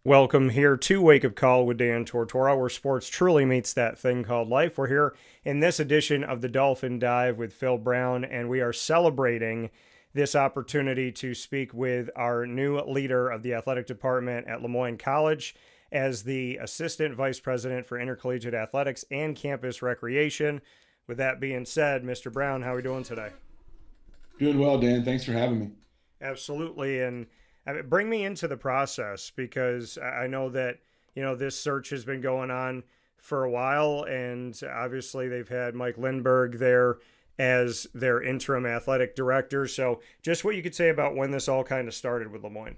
Welcome here to Wake Up Call with Dan Tortora, where sports truly meets that thing called life. We're here in this edition of the Dolphin Dive with Phil Brown, and we are celebrating this opportunity to speak with our new leader of the athletic department at LeMoyne College as the Assistant Vice President for Intercollegiate Athletics and Campus Recreation. With that being said, Mr. Brown, how are we doing today? Doing well, Dan. Thanks for having me. Absolutely. And bring me into the process because I know that, this search has been going on for a while. And obviously, they've had Mike Lindbergh there as their interim athletic director. So, just what you could say about when this all kind of started with LeMoyne.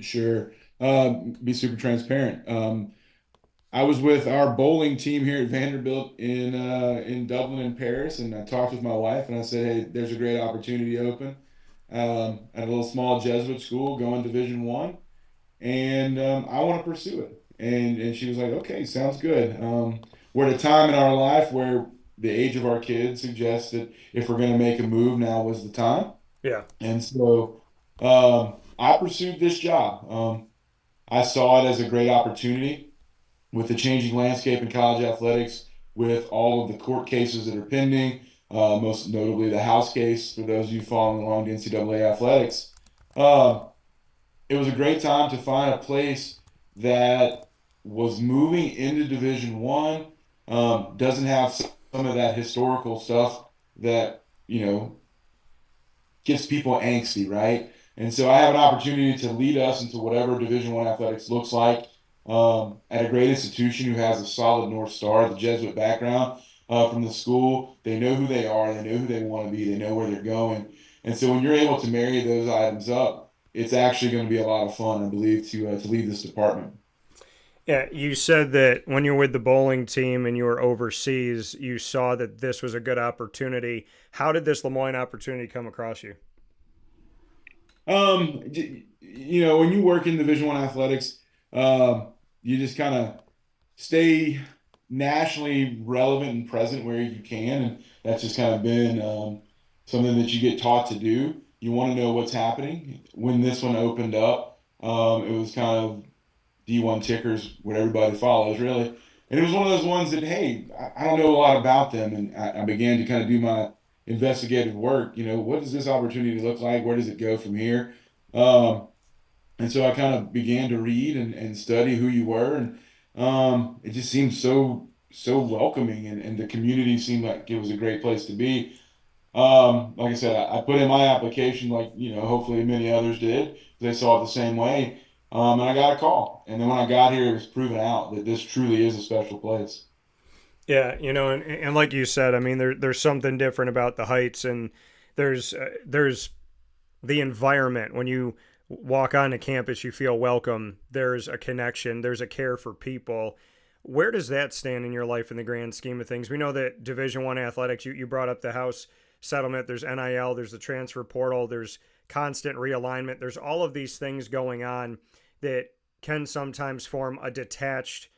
Sure. Be super transparent. I was with our bowling team here at Vanderbilt in Dublin and Paris, and I talked with my wife, and I said, "Hey, there's a great opportunity open at a little small Jesuit school, going Division 1, and I want to pursue it." And she was like, "Okay, sounds good." We're at a time in our life where the age of our kids suggests that if we're going to make a move, now was the time. Yeah. And so I pursued this job. I saw it as a great opportunity with the changing landscape in college athletics, with all of the court cases that are pending, most notably the House case for those of you following along the NCAA athletics. Uh, it was a great time to find a place that was moving into Division 1, doesn't have some of that historical stuff that, gets people angsty, right? And so I have an opportunity to lead us into whatever Division 1 athletics looks like, at a great institution who has a solid North Star, the Jesuit background from the school. They know who they are, they know who they want to be, they know where they're going. And so when you're able to marry those items up, it's actually going to be a lot of fun, I believe, to lead this department. Yeah. You said that when you were with the bowling team and you were overseas, you saw that this was a good opportunity. How did this LeMoyne opportunity come across you? When you work in Division 1 athletics, you just kind of stay nationally relevant and present where you can, and that's just kind of been something that you get taught to do. You want to know what's happening. When this one opened up, it was kind of D1 tickers, what everybody follows, really. And it was one of those ones that, hey, I don't know a lot about them. And I began to kind of do my investigative work. What does this opportunity look like? Where does it go from here? Um, and so I kind of began to read and study who you were. And it just seemed so welcoming. And the community seemed like it was a great place to be. Like I said, I put in my application, like, hopefully many others did. They saw it the same way. And I got a call. And then when I got here, it was proven out that this truly is a special place. Yeah, and like you said, I mean, there's something different about the Heights, and there's the environment when you walk onto campus, you feel welcome. There's a connection. There's a care for people. Where does that stand in your life in the grand scheme of things? We know that Division 1 athletics. You brought up the House settlement. There's NIL. There's the transfer portal. There's constant realignment. There's all of these things going on that can sometimes form a detached,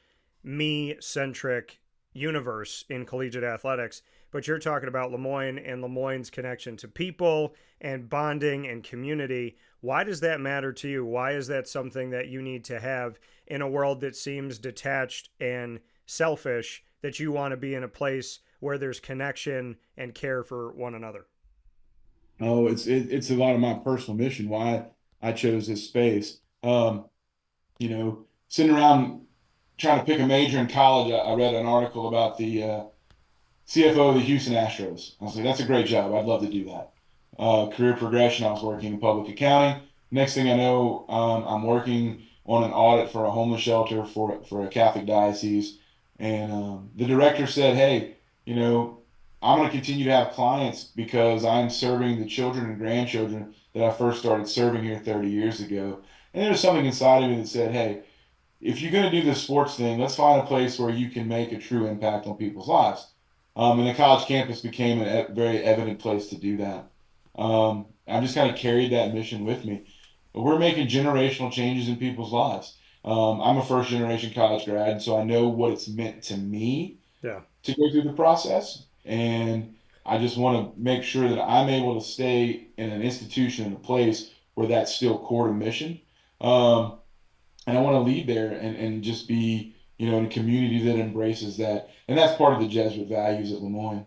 me centric universe in collegiate athletics. But you're talking about LeMoyne and LeMoyne's connection to people and bonding and community. Why does that matter to you? Why is that something that you need to have in a world that seems detached and selfish, that you want to be in a place where there's connection and care for one another? Oh, it's a lot of my personal mission, why I chose this space. Sitting around trying to pick a major in college, I read an article about the CFO of the Houston Astros. I was like, that's a great job. I'd love to do that. Career progression, I was working in public accounting. Next thing I know, I'm working on an audit for a homeless shelter for a Catholic diocese. And the director said, hey, you know, I'm going to continue to have clients because I'm serving the children and grandchildren that I first started serving here 30 years ago. And there was something inside of me that said, hey, if you're going to do this sports thing, let's find a place where you can make a true impact on people's lives. And the college campus became a very evident place to do that. I've just kind of carried that mission with me. But we're making generational changes in people's lives. I'm a first generation college grad, so I know what it's meant to me Yeah. to go through the process. And I just want to make sure that I'm able to stay in an institution, in a place where that's still core to mission. Um, and I want to lead there and just be, in a community that embraces that. And that's part of the Jesuit values at LeMoyne.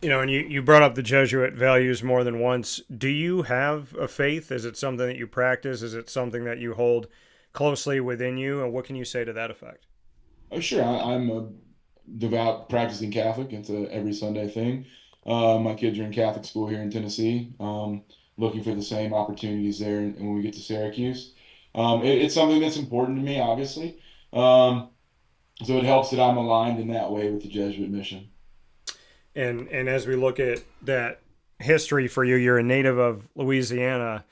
And you brought up the Jesuit values more than once. Do you have a faith? Is it something that you practice? Is it something that you hold closely within you? And what can you say to that effect? Oh, sure. I'm a devout practicing Catholic. It's a every Sunday thing. My kids are in Catholic school here in Tennessee, looking for the same opportunities there when we get to Syracuse. It's something that's important to me, obviously. Um, so it helps that I'm aligned in that way with the Jesuit mission. And as we look at that history for you, you're a native of Louisiana,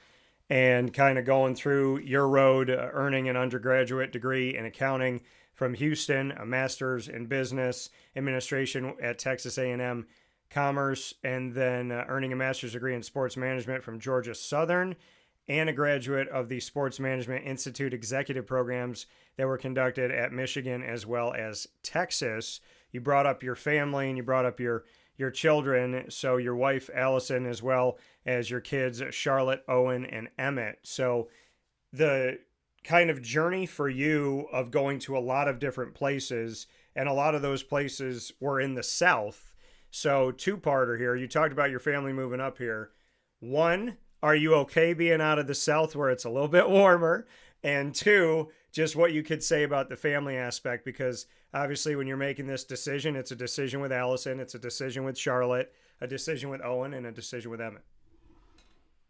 and kind of going through your road, earning an undergraduate degree in accounting from Houston, a master's in business administration at Texas A&M Commerce, and then earning a master's degree in sports management from Georgia Southern, and a graduate of the Sports Management Institute executive programs that were conducted at Michigan as well as Texas. You brought up your family and you brought up your children, so your wife Allison as well as your kids Charlotte, Owen, and Emmett. So the kind of journey for you of going to a lot of different places, and a lot of those places were in the South. So two-parter here. You talked about your family moving up here. One, are you okay being out of the South where it's a little bit warmer? And two, just what you could say about the family aspect, because obviously when you're making this decision, it's a decision with Allison, it's a decision with Charlotte, a decision with Owen, and a decision with Emmett.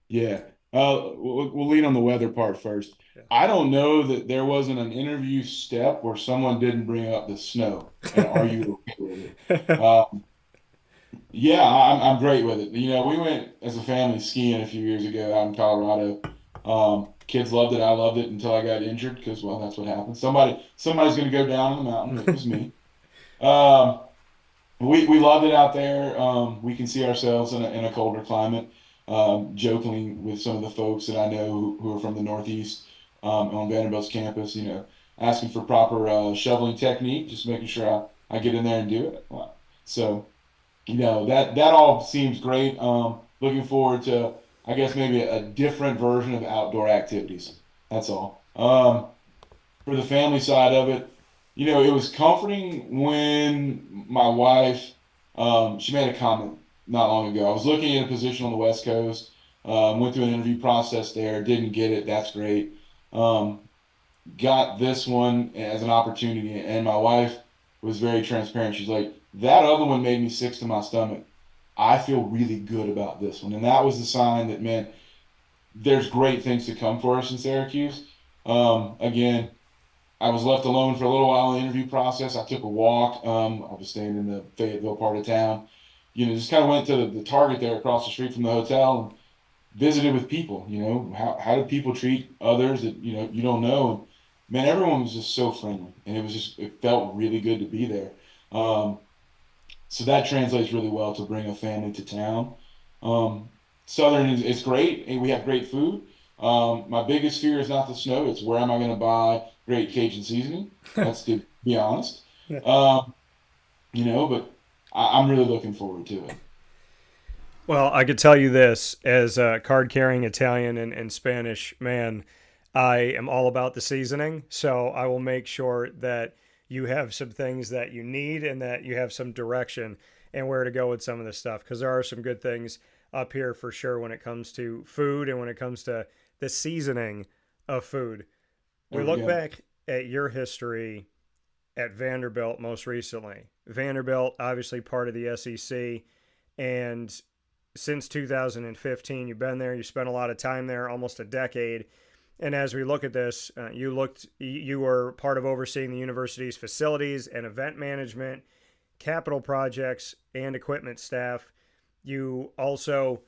Yeah. We'll lean on the weather part first. Yeah. I don't know that there wasn't an interview step where someone didn't bring up the snow and are you okay with it? Yeah, I'm great with it. We went as a family skiing a few years ago out in Colorado. Kids loved it. I loved it until I got injured because, well, that's what happened. Somebody's going to go down on the mountain. It was me. Um, we loved it out there. We can see ourselves in a colder climate. Jokingly with some of the folks that I know who are from the Northeast on Vanderbilt's campus, asking for proper shoveling technique, just making sure I get in there and do it. So. That all seems great. Looking forward to, I guess, maybe a different version of outdoor activities. That's all. For the family side of it, it was comforting when my wife, she made a comment not long ago. I was looking at a position on the West Coast, went through an interview process there, didn't get it. That's great. Um, got this one as an opportunity, and my wife was very transparent. She's like, that other one made me sick to my stomach. I feel really good about this one. And that was the sign that, man, there's great things to come for us in Syracuse. Again, I was left alone for a little while in the interview process. I took a walk. I was staying in the Fayetteville part of town. Just kind of went to the Target there across the street from the hotel and visited with people. How do people treat others that, you don't know? And man, everyone was just so friendly. And it felt really good to be there. Um, so that translates really well to bring a family to town. Um, Southern is great, and we have great food. My biggest fear is not the snow; it's where am I going to buy great Cajun seasoning? That's to be honest. Um, but I'm really looking forward to it. Well, I could tell you this as a card carrying Italian and Spanish man, I am all about the seasoning. So I will make sure that you have some things that you need and that you have some direction and where to go with some of this stuff. Because there are some good things up here for sure when it comes to food and when it comes to the seasoning of food. There We we look go. back at your history at Vanderbilt most recently. Vanderbilt, obviously part of the SEC, and since 2015, you've been there. You spent a lot of time there, almost a decade. And as we look at this, you were part of overseeing the university's facilities and event management, capital projects, and equipment staff. You also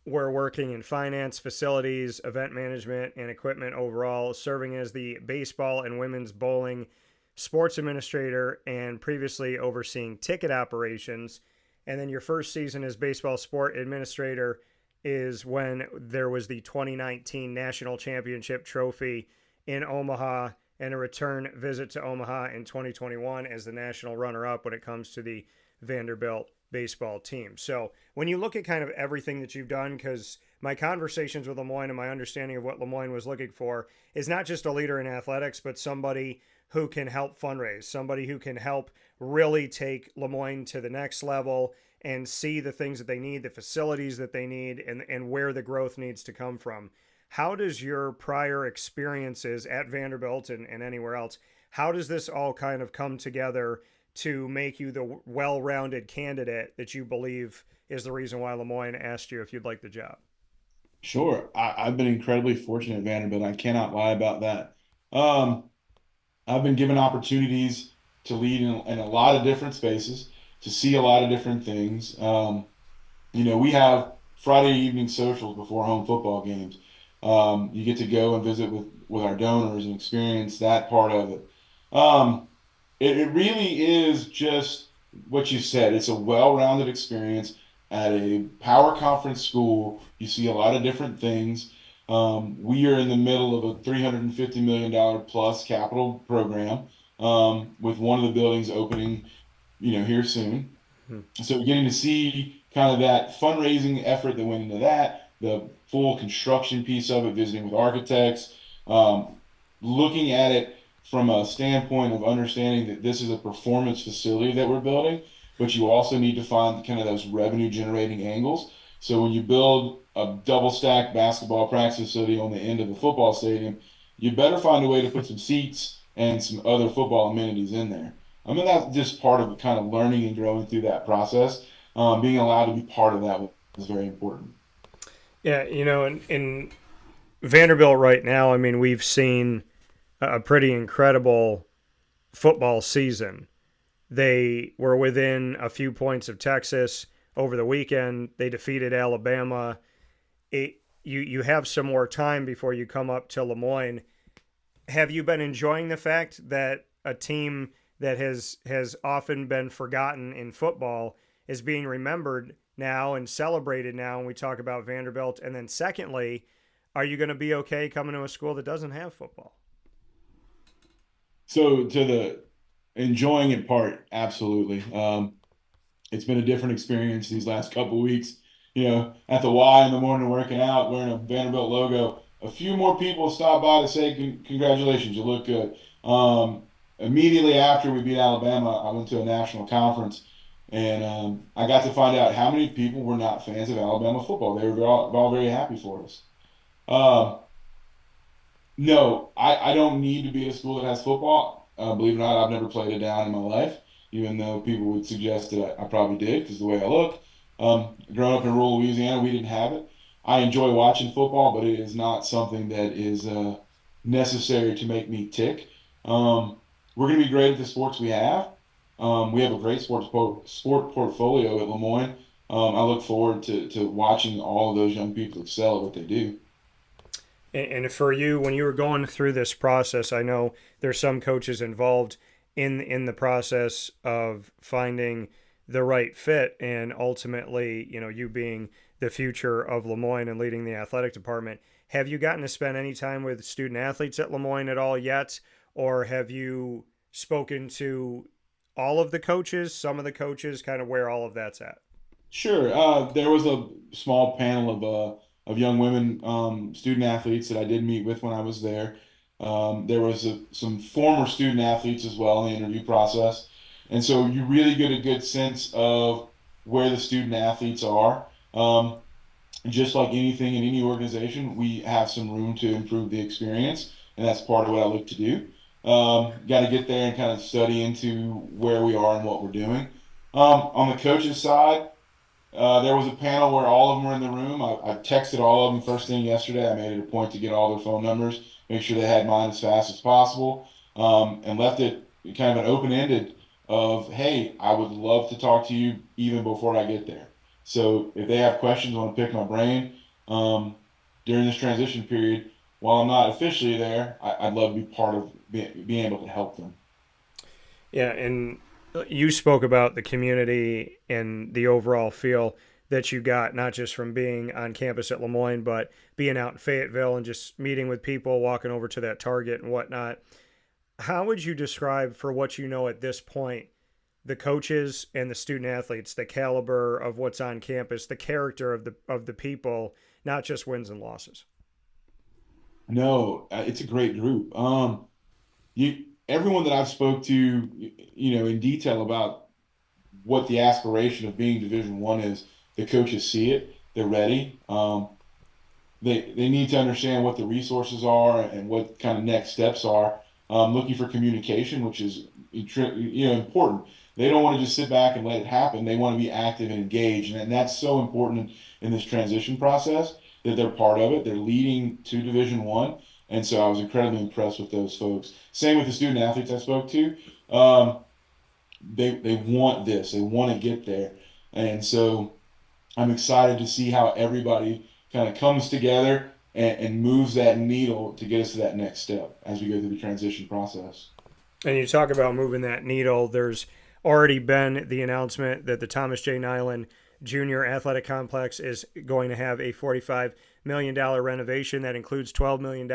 were working in finance, facilities, event management, and equipment overall, serving as the baseball and women's bowling sports administrator and previously overseeing ticket operations. And then your first season as baseball sport administrator is when there was the 2019 National Championship Trophy in Omaha and a return visit to Omaha in 2021 as the national runner up when it comes to the Vanderbilt baseball team. So when you look at kind of everything that you've done, because my conversations with LeMoyne and my understanding of what LeMoyne was looking for is not just a leader in athletics, but somebody who can help fundraise, somebody who can help really take LeMoyne to the next level and see the things that they need, the facilities that they need, and where the growth needs to come from. How does your prior experiences at Vanderbilt and anywhere else, how does this all kind of come together to make you the well-rounded candidate that you believe is the reason why LeMoyne asked you if you'd like the job? Sure. I've been incredibly fortunate at Vanderbilt. I cannot lie about that. Um, I've been given opportunities to lead in a lot of different spaces, to see a lot of different things. We have Friday evening socials before home football games. You get to go and visit with our donors and experience that part of it. Um, it really is just what you said. It's a well-rounded experience at a power conference school. You see a lot of different things. We are in the middle of a $350 million plus capital program, with one of the buildings opening, here soon. Hmm. So getting to see kind of that fundraising effort that went into that, the full construction piece of it, visiting with architects, um, looking at it from a standpoint of understanding that this is a performance facility that we're building, but you also need to find kind of those revenue generating angles. So when you build a double stack basketball practice facility on the end of the football stadium, you better find a way to put some seats and some other football amenities in there. I mean, that's just part of kind of learning and growing through that process. Being allowed to be part of that was very important. Yeah, in Vanderbilt right now, I mean, we've seen a pretty incredible football season. They were within a few points of Texas over the weekend. They defeated Alabama. You have some more time before you come up to LeMoyne. Have you been enjoying the fact that a team that has often been forgotten in football is being remembered now and celebrated now when we talk about Vanderbilt? And then secondly, are you going to be okay coming to a school that doesn't have football? So to the enjoying it part, absolutely. It's been a different experience these last couple of weeks. At the Y in the morning working out, wearing a Vanderbilt logo. A few more people stopped by to say congratulations, you look good. Immediately after we beat Alabama, I went to a national conference, and I got to find out how many people were not fans of Alabama football. They were all very happy for us. Um, no, I don't need to be at a school that has football. Believe it or not, I've never played it down in my life, even though people would suggest that I probably did because the way I look. Growing up in rural Louisiana, we didn't have it. I enjoy watching football, but it is not something that is necessary to make me tick. We're going to be great at the sports we have. We have a great sport portfolio at LeMoyne. I look forward to watching all of those young people excel at what they do. And for you, when you were going through this process, I know there's some coaches involved in the process of finding the right fit, and ultimately, you being the future of LeMoyne and leading the athletic department. Have you gotten to spend any time with student athletes at LeMoyne at all yet, or have you spoken to all of the coaches, some of the coaches, kind of where all of that's at? Sure. There was a small panel of young women student athletes that I did meet with when I was there. There was some former student athletes as well in the interview process, and so you really get a good sense of where the student athletes are. Just like anything in any organization, we have some room to improve the experience, and that's part of what I look to do. Got to get there and kind of study into where we are and what we're doing. On the coaches side. There was a panel where all of them were in the room. I texted all of them first thing yesterday. I made it a point to get all their phone numbers, make sure they had mine as fast as possible, and left it kind of an open-ended of, hey, I would love to talk to you even before I get there. So if they have questions, want to pick my brain um, during this transition period, while I'm not officially there, I'd love to be part of being able to help them. Yeah, and you spoke about the community and the overall feel that you got, not just from being on campus at LeMoyne, but being out in Fayetteville and just meeting with people, walking over to that Target and whatnot. How would you describe, for what you know at this point, the coaches and the student athletes, the caliber of what's on campus, the character of the people, not just wins and losses. No, it's a great group. Everyone that I've spoke to, in detail about what the aspiration of being Division One is, the coaches see it. They're ready. They need to understand what the resources are and what kind of next steps are. Looking for communication, which is important. They don't want to just sit back and let it happen. They want to be active and engaged, and that's so important in this transition process that they're part of it. They're leading to Division One, and so I was incredibly impressed with those folks. Same with the student athletes I spoke to. They want this. They want to get there, and so I'm excited to see how everybody kind of comes together and moves that needle to get us to that next step as we go through the transition process. And you talk about moving that needle. There's already been the announcement that the Thomas J. Nyland Junior Athletic Complex is going to have a $45 million renovation that includes $12 million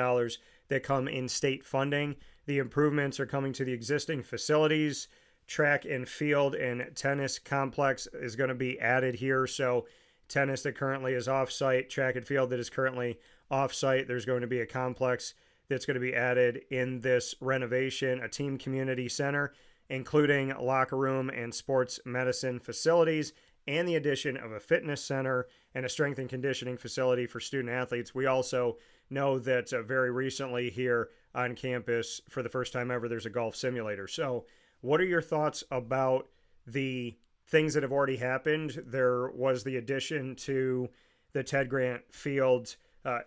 that come in state funding. The improvements are coming to the existing facilities. Track and field and tennis complex is going to be added here. So, tennis that currently is off site, track and field that is currently off site, there's going to be a complex that's going to be added in this renovation, a team community center, including locker room and sports medicine facilities, and the addition of a fitness center and a strength and conditioning facility for student athletes. We also know that very recently here on campus, for the first time ever, there's a golf simulator. So, what are your thoughts about the things that have already happened? There was the addition to the Ted Grant Field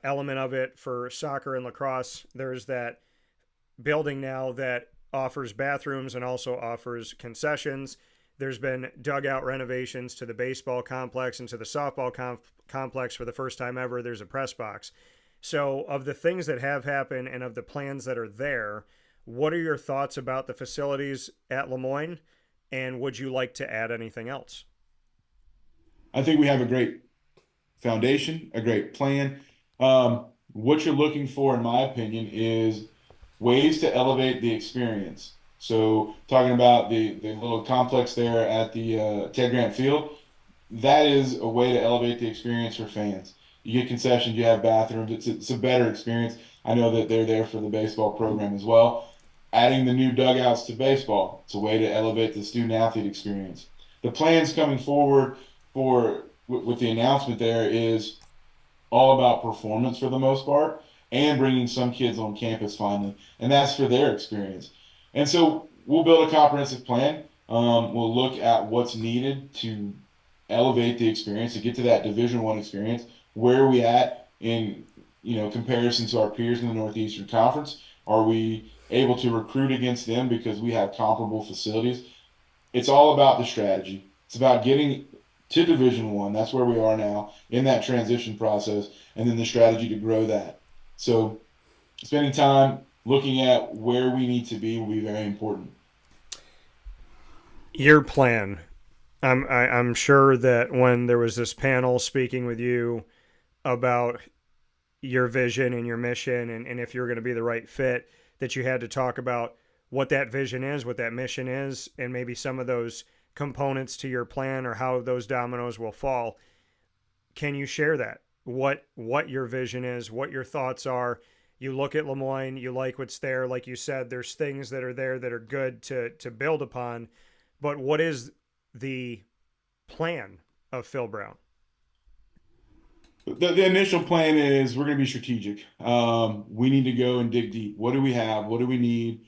element of it for soccer and lacrosse. There's that building now that offers bathrooms and also offers concessions. There's been dugout renovations to the baseball complex and to the softball complex for the first time ever. There's a press box. So, of the things that have happened and of the plans that are there, what are your thoughts about the facilities at LeMoyne, and would you like to add anything else? I think we have a great foundation, a great plan. What you're looking for, in my opinion, is ways to elevate the experience. So, talking about the little complex there at the Ted Grant Field, that is a way to elevate the experience for fans. You get concessions, you have bathrooms. It's a better experience. I know that they're there for the baseball program as well. Adding the new dugouts to baseball, it's a way to elevate the student athlete experience. The plans coming forward with the announcement there is all about performance for the most part and bringing some kids on campus finally, and that's for their experience. And so we'll build a comprehensive plan. We'll look at what's needed to elevate the experience to get to that Division One experience. Where are we at in comparison to our peers in the Northeastern Conference? Are we able to recruit against them because we have comparable facilities? It's all about the strategy. It's about getting to Division One. That's where we are now in that transition process, and then the strategy to grow that. So, spending time looking at where we need to be will be very important. Your plan. I'm sure that when there was this panel speaking with you about your vision and your mission and if you're going to be the right fit, that you had to talk about what that vision is, what that mission is, and maybe some of those components to your plan or how those dominoes will fall. Can you share that? What your vision is, what your thoughts are? You look at LeMoyne, you like what's there. Like you said, there's things that are there that are good to build upon. But what is the plan of Phil Brown? The initial plan is we're going to be strategic. We need to go and dig deep. What do we have? What do we need?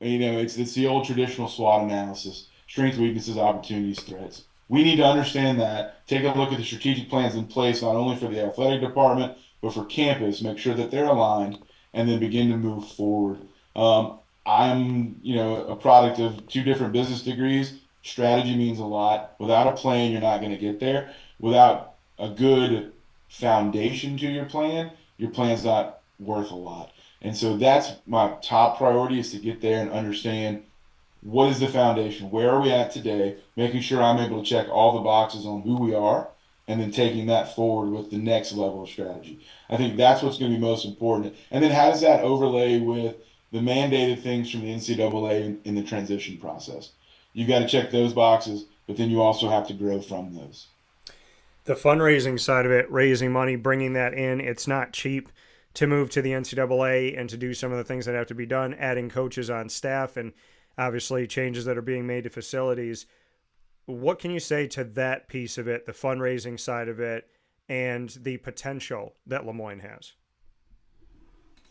It's the old traditional SWOT analysis: strengths, weaknesses, opportunities, threats. We need to understand that. Take a look at the strategic plans in place, not only for the athletic department but for campus. Make sure that they're aligned, and then begin to move forward. I'm a product of two different business degrees. Strategy means a lot. Without a plan, you're not going to get there. Without a good foundation to your plan's not worth a lot. And so that's my top priority, is to get there and understand what is the foundation, where are we at today, making sure I'm able to check all the boxes on who we are, and then taking that forward with the next level of strategy. I think that's what's going to be most important. And then how does that overlay with the mandated things from the NCAA in the transition process? You got to check those boxes, but then you also have to grow from those. The fundraising side of it, raising money, bringing that in, it's not cheap to move to the NCAA and to do some of the things that have to be done, adding coaches on staff, and obviously changes that are being made to facilities. What can you say to that piece of it, the fundraising side of it, and the potential that LeMoyne has?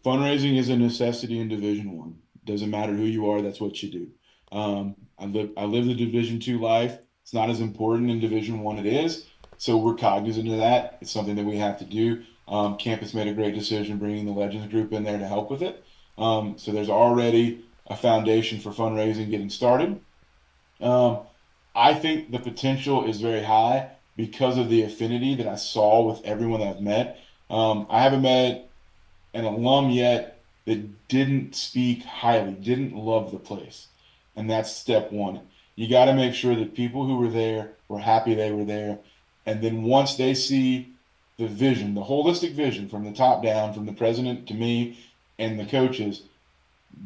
Fundraising is a necessity in Division One. Doesn't matter who you are, that's what you do. I live the Division 2 life. It's not as important in Division One. It is, so we're cognizant of that. It's something that we have to do. Campus made a great decision bringing the Legends Group in there to help with it. So there's already a foundation for fundraising getting started. Um, I think the potential is very high because of the affinity that I saw with everyone that I've met. I haven't met an alum yet that didn't speak highly, didn't love the place. And that's step one. You got to make sure that people who were there were happy they were there. And then once they see the vision, the holistic vision from the top down, from the president to me and the coaches,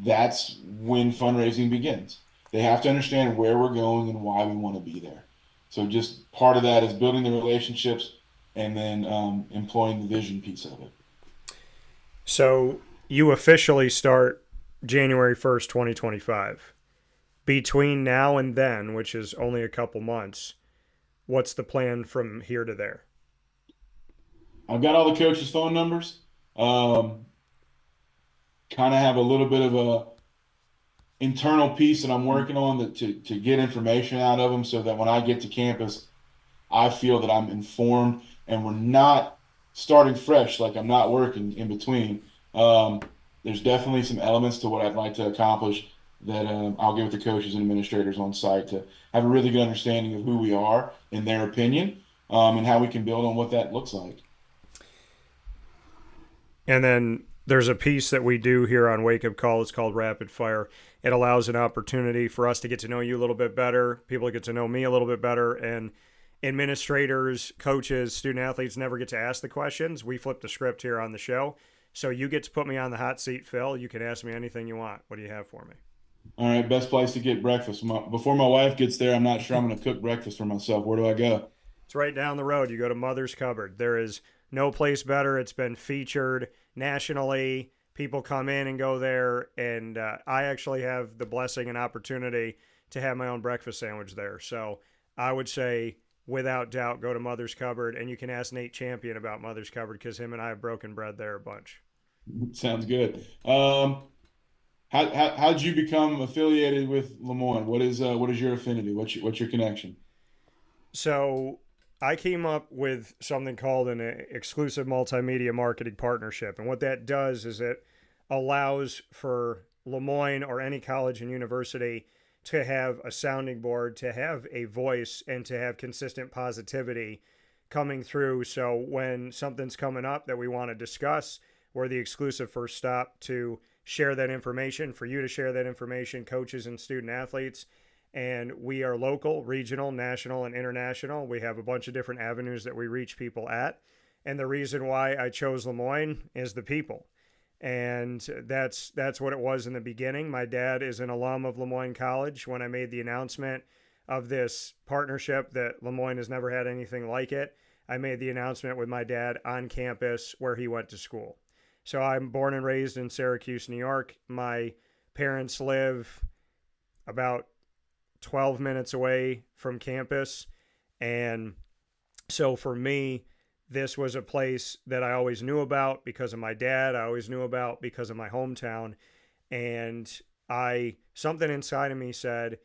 that's when fundraising begins. They have to understand where we're going and why we want to be there. So just part of that is building the relationships and then employing the vision piece of it. So you officially start January 1st, 2025. Between now and then, which is only a couple months, what's the plan from here to there? I've got all the coaches' phone numbers. Um, Kind of have a little bit of a internal piece that I'm working on to get information out of them so that when I get to campus, I feel that I'm informed and we're not starting fresh, like I'm not working in between. Um, there's definitely some elements to what I'd like to accomplish that I'll get with the coaches and administrators on site to have a really good understanding of who we are in their opinion, and how we can build on what that looks like. And then there's a piece that we do here on Wake Up Call. It's called Rapid Fire. It allows an opportunity for us to get to know you a little bit better, people to get to know me a little bit better, and administrators, coaches, student athletes never get to ask the questions. We flip the script here on the show. So you get to put me on the hot seat, Phil. You can ask me anything you want. What do you have for me? All right, best place to get breakfast. Before my wife gets there, I'm not sure I'm going to cook breakfast for myself. Where do I go? It's right down the road. You go to Mother's Cupboard. There is no place better. It's been featured nationally. People come in and go there, and I actually have the blessing and opportunity to have my own breakfast sandwich there. So I would say, without doubt, go to Mother's Cupboard, and you can ask Nate Champion about Mother's Cupboard because him and I have broken bread there a bunch. Sounds good. How'd you become affiliated with LeMoyne? What is your affinity? What's your connection? So I came up with something called an exclusive multimedia marketing partnership. And what that does is it allows for LeMoyne or any college and university to have a sounding board, to have a voice, and to have consistent positivity coming through. So when something's coming up that we want to discuss, we're the exclusive first stop to share that information, for you to share that information, coaches and student athletes. And we are local, regional, national, and international. We have a bunch of different avenues that we reach people at. And the reason why I chose LeMoyne is the people. And that's what it was in the beginning. My dad is an alum of LeMoyne College. When I made the announcement of this partnership that LeMoyne has never had anything like it, I made the announcement with my dad on campus where he went to school. So I'm born and raised in Syracuse, New York. My parents live about 12 minutes away from campus. And so for me, this was a place that I always knew about because of my dad. I always knew about because of my hometown. And something inside of me said,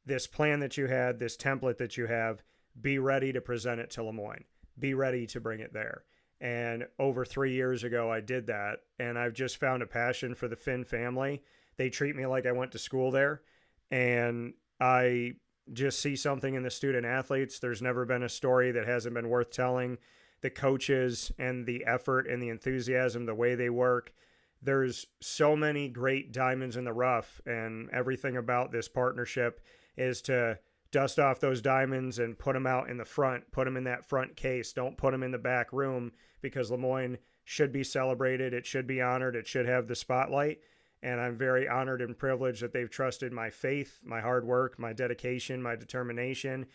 this plan that you had, this template that you have, be ready to present it to LeMoyne. Be ready to bring it there. And over 3 years ago, I did that. And I've just found a passion for the Finn family. They treat me like I went to school there. And I just see something in the student athletes. There's never been a story that hasn't been worth telling. The coaches and the effort and the enthusiasm, the way they work. There's so many great diamonds in the rough, and everything about this partnership is to dust off those diamonds and put them out in the front, put them in that front case. Don't put them in the back room because LeMoyne should be celebrated. It should be honored. It should have the spotlight. And I'm very honored and privileged that they've trusted my faith, my hard work, my dedication, my determination,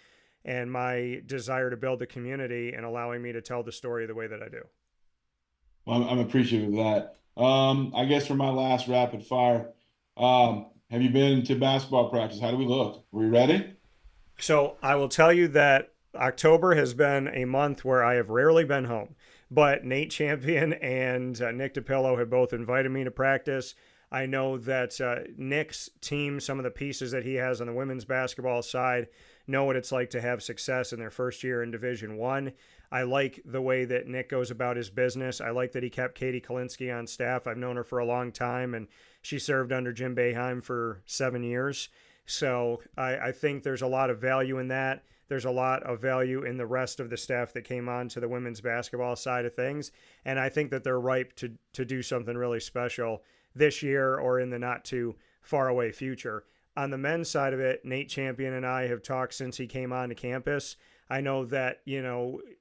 and my desire to build the community and allowing me to tell the story the way that I do. Well, I'm appreciative of that. I guess for my last rapid fire, have you been to basketball practice? How do we look? Are we ready? So I will tell you that October has been a month where I have rarely been home, but Nate Champion and Nick DePillo have both invited me to practice. I know that Nick's team, some of the pieces that he has on the women's basketball side, know what it's like to have success in their first year in Division One. I like the way that Nick goes about his business. I like that he kept Katie Kalinske on staff. I've known her for a long time, and she served under Jim Boeheim for 7 years. So I think there's a lot of value in that. There's a lot of value in the rest of the staff that came on to the women's basketball side of things. And I think that they're ripe to do something really special this year or in the not too far away future. On the men's side of it, Nate Champion and I have talked since he came on to campus. I know that,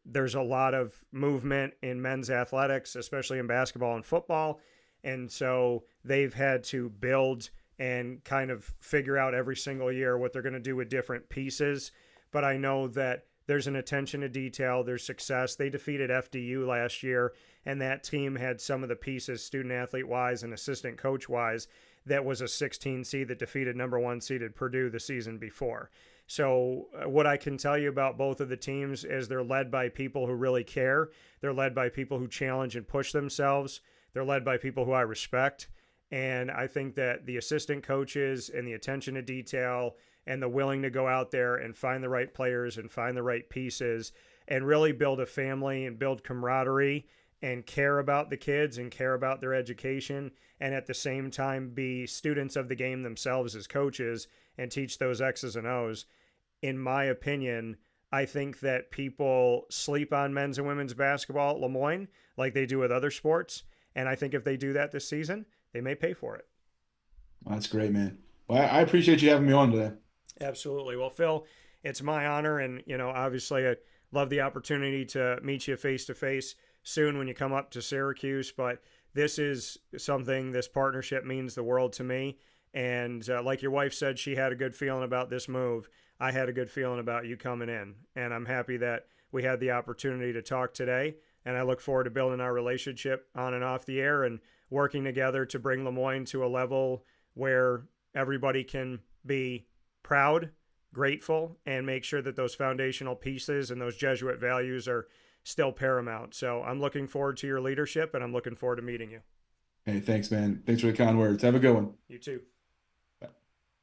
there's a lot of movement in men's athletics, especially in basketball and football. And so they've had to build and kind of figure out every single year what they're going to do with different pieces. But I know that there's an attention to detail, there's success. They defeated FDU last year, and that team had some of the pieces, student athlete wise and assistant coach wise, that was a 16 seed that defeated number one seeded Purdue the season before. So, what I can tell you about both of the teams is they're led by people who really care. They're led by people who challenge and push themselves. They're led by people who I respect. And I think that the assistant coaches and the attention to detail and the willing to go out there and find the right players and find the right pieces and really build a family and build camaraderie and care about the kids and care about their education and at the same time be students of the game themselves as coaches and teach those X's and O's. In my opinion, I think that people sleep on men's and women's basketball at LeMoyne like they do with other sports. And I think if they do that this season, they may pay for it. That's great, man. Well, I appreciate you having me on today. Absolutely. Well, Phil, it's my honor. And, obviously, I love the opportunity to meet you face to face soon when you come up to Syracuse. But this is something, this partnership means the world to me. And like your wife said, she had a good feeling about this move. I had a good feeling about you coming in. And I'm happy that we had the opportunity to talk today. And I look forward to building our relationship on and off the air and working together to bring LeMoyne to a level where everybody can be proud, grateful, and make sure that those foundational pieces and those Jesuit values are still paramount. So I'm looking forward to your leadership, and I'm looking forward to meeting you. Hey, thanks, man. Thanks for the kind words. Have a good one. You too.